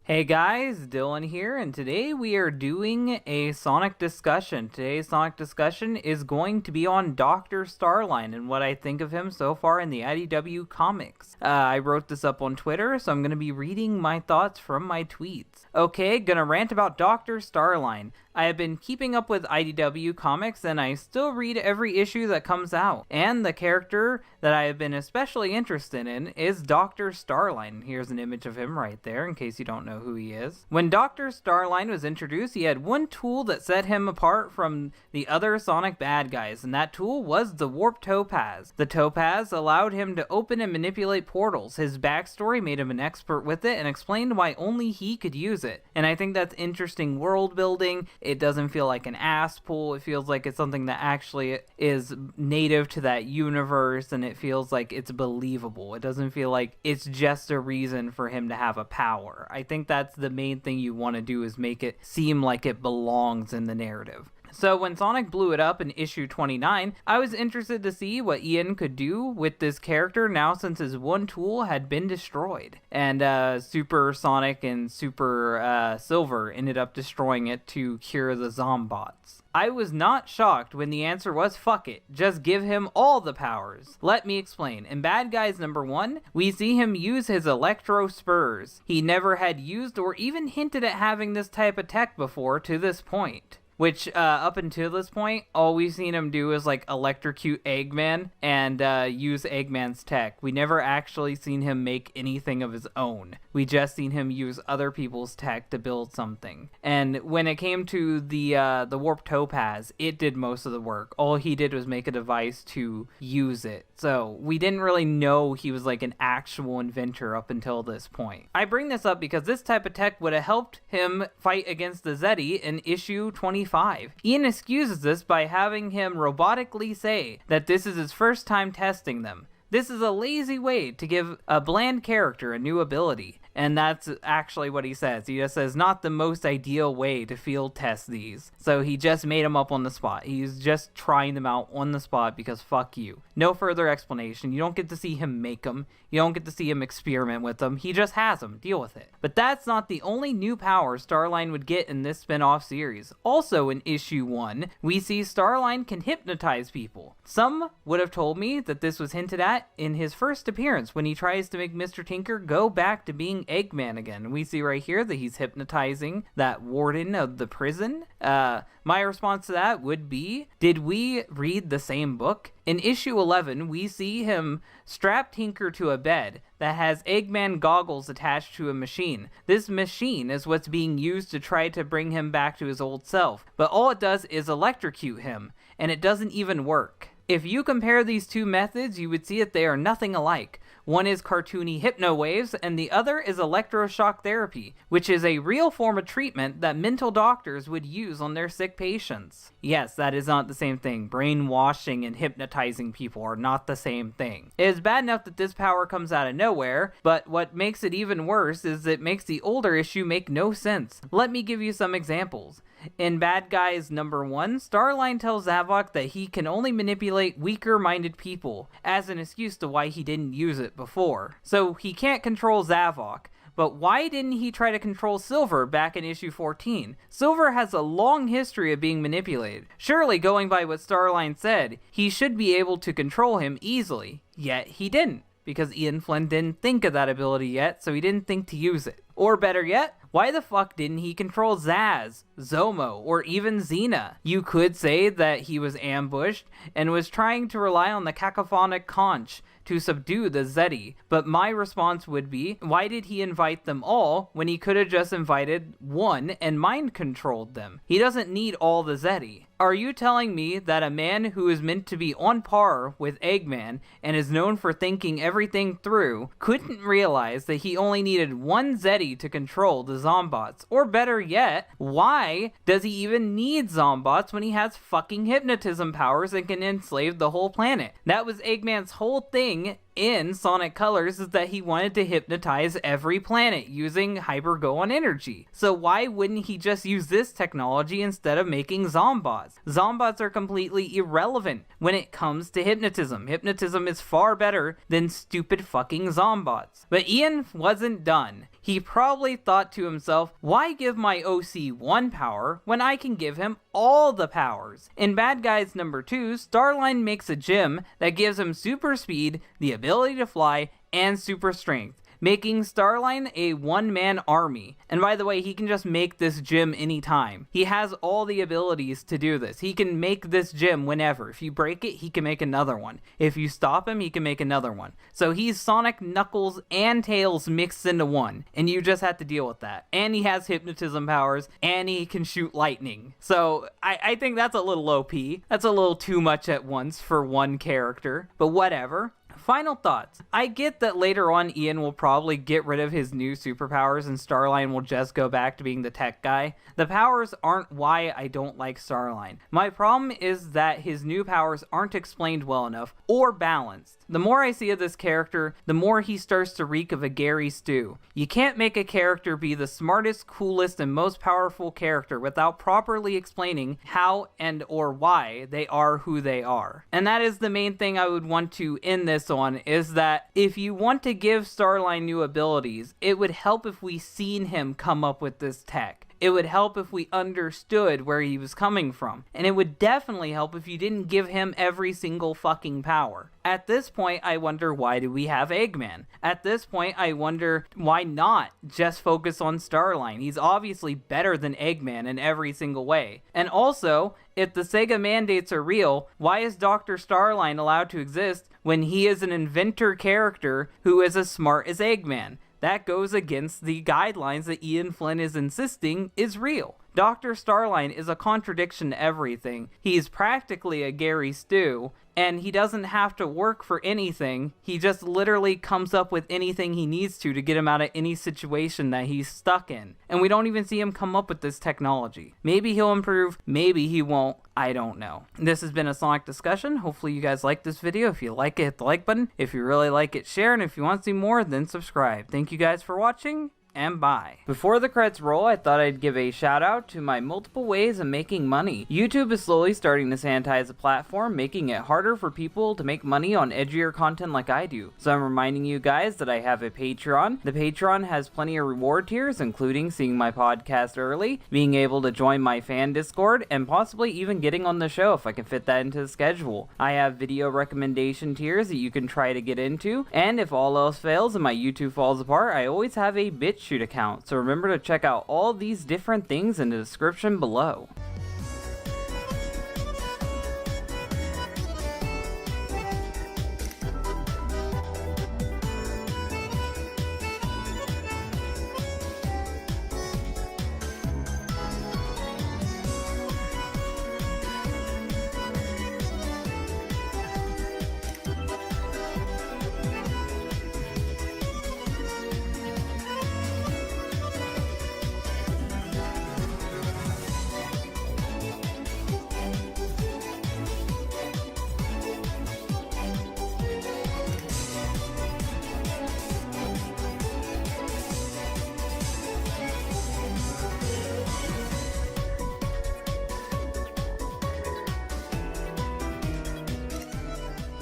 Hey guys, Dylan here, and today we are doing a Sonic discussion. Today's Sonic discussion is going to be on Dr. Starline and what I think of him so far in the IDW comics. I wrote this up on Twitter, so I'm going to be reading my thoughts from my tweets. Okay, gonna rant about Dr. Starline. I have been keeping up with IDW comics and I still read every issue that comes out. And the character that I have been especially interested in is Dr. Starline. Here's an image of him right there in case you don't know who he is. When Dr. Starline was introduced, he had one tool that set him apart from the other Sonic bad guys, and that tool was the Warp Topaz. The Topaz allowed him to open and manipulate portals. His backstory made him an expert with it and explained why only he could use it. And I think that's interesting world building. It doesn't feel like an ass pull. It feels like it's something that actually is native to that universe, and it feels like it's believable. It doesn't feel like it's just a reason for him to have a power. I think that's the main thing you want to do, is make it seem like it belongs in the narrative. So when Sonic blew it up in issue 29, I was interested to see what Ian could do with this character now since his one tool had been destroyed. And Super Sonic and Super Silver ended up destroying it to cure the Zombots. I was not shocked when the answer was fuck it, just give him all the powers. Let me explain. In Bad Guys number 1, we see him use his Electro Spurs. He never had used or even hinted at having this type of tech before to this point. Which, up until this point, all we've seen him do is, like, electrocute Eggman and use Eggman's tech. We never actually seen him make anything of his own. We just seen him use other people's tech to build something. And when it came to the Warp Topaz, it did most of the work. All he did was make a device to use it. So, we didn't really know he was, like, an actual inventor up until this point. I bring this up because this type of tech would have helped him fight against the Zeti in issue 25. Ian excuses this by having him robotically say that this is his first time testing them. This is a lazy way to give a bland character a new ability. And that's actually what he says. He just says, not the most ideal way to field test these. So he just made them up on the spot. He's just trying them out on the spot because fuck you. No further explanation. You don't get to see him make them. You don't get to see him experiment with them. He just has them. Deal with it. But that's not the only new power Starline would get in this spin-off series. Also in issue 1, we see Starline can hypnotize people. Some would have told me that this was hinted at in his first appearance when he tries to make Mr. Tinker go back to being Eggman again. We see right here that he's hypnotizing that warden of the prison. My response to that would be, did we read the same book? In issue 11, we see him strap Tinker to a bed that has Eggman goggles attached to a machine. This machine is what's being used to try to bring him back to his old self, but all it does is electrocute him, and it doesn't even work. If you compare these two methods, you would see that they are nothing alike. One is cartoony hypno waves, and the other is electroshock therapy, which is a real form of treatment that mental doctors would use on their sick patients. Yes, that is not the same thing. Brainwashing and hypnotizing people are not the same thing. It is bad enough that this power comes out of nowhere, but what makes it even worse is it makes the older issue make no sense. Let me give you some examples. In Bad Guys number 1, Starline tells Zavok that he can only manipulate weaker-minded people, as an excuse to why he didn't use it before. So he can't control Zavok. But why didn't he try to control Silver back in issue 14? Silver has a long history of being manipulated. Surely, going by what Starline said, he should be able to control him easily. Yet he didn't, because Ian Flynn didn't think of that ability yet, so he didn't think to use it. Or better yet, why the fuck didn't he control Zaz, Zomo, or even Xena? You could say that he was ambushed and was trying to rely on the cacophonic conch to subdue the Zeti, but my response would be, why did he invite them all when he could have just invited one and mind-controlled them? He doesn't need all the Zeti. Are you telling me that a man who is meant to be on par with Eggman and is known for thinking everything through couldn't realize that he only needed one Zeti to control the Zombots? Or better yet, why does he even need Zombots when he has fucking hypnotism powers and can enslave the whole planet? That was Eggman's whole thing in Sonic Colors, is that he wanted to hypnotize every planet using Hypergo energy. So why wouldn't he just use this technology instead of making Zombots? Zombots are completely irrelevant when it comes to hypnotism. Hypnotism is far better than stupid fucking Zombots. But Ian wasn't done. he probably thought to himself, why give my OC one power when I can give him all the powers? In Bad Guys number 2, Starline makes a gem that gives him super speed, the ability to fly, and super strength, making Starline a one-man army. And by the way, he can just make this gem anytime. He has all the abilities to do this. He can make this gem whenever. If you break it, he can make another one. If you stop him, he can make another one. So he's Sonic, Knuckles, and Tails mixed into one, and you just have to deal with that. And he has hypnotism powers, and he can shoot lightning. So I think that's a little OP. That's a little too much at once for one character, but whatever. Final thoughts. I get that later on Ian will probably get rid of his new superpowers and Starline will just go back to being the tech guy. The powers aren't why I don't like Starline. My problem is that his new powers aren't explained well enough or balanced. The more I see of this character, the more he starts to reek of a Gary Stu. You can't make a character be the smartest, coolest, and most powerful character without properly explaining how and or why they are who they are. And that is the main thing I would want to end this on, is that if you want to give Starline new abilities, it would help if we seen him come up with this tech. It would help if we understood where he was coming from. And it would definitely help if you didn't give him every single fucking power. At this point, I wonder, why do we have Eggman? At this point, I wonder, why not just focus on Starline? He's obviously better than Eggman in every single way. And also, if the Sega mandates are real, why is Dr. Starline allowed to exist when he is an inventor character who is as smart as Eggman? That goes against the guidelines that Ian Flynn is insisting is real. Dr. Starline is a contradiction to everything. He's practically a Gary Stu, and he doesn't have to work for anything. He just literally comes up with anything he needs to get him out of any situation that he's stuck in. And we don't even see him come up with this technology. Maybe he'll improve, maybe he won't. I don't know. This has been a Sonic discussion. Hopefully you guys like this video. If you like it, hit the like button. If you really like it, share. And if you want to see more, then subscribe. Thank you guys for watching, and bye. Before the credits roll, I thought I'd give a shout out to my multiple ways of making money. YouTube is slowly starting to sanitize the platform, making it harder for people to make money on edgier content like I do. So I'm reminding you guys that I have a Patreon. The Patreon has plenty of reward tiers, including seeing my podcast early, being able to join my fan Discord, and possibly even getting on the show if I can fit that into the schedule. I have video recommendation tiers that you can try to get into, and if all else fails and my YouTube falls apart, I always have a BitChute account, so remember to check out all these different things in the description below.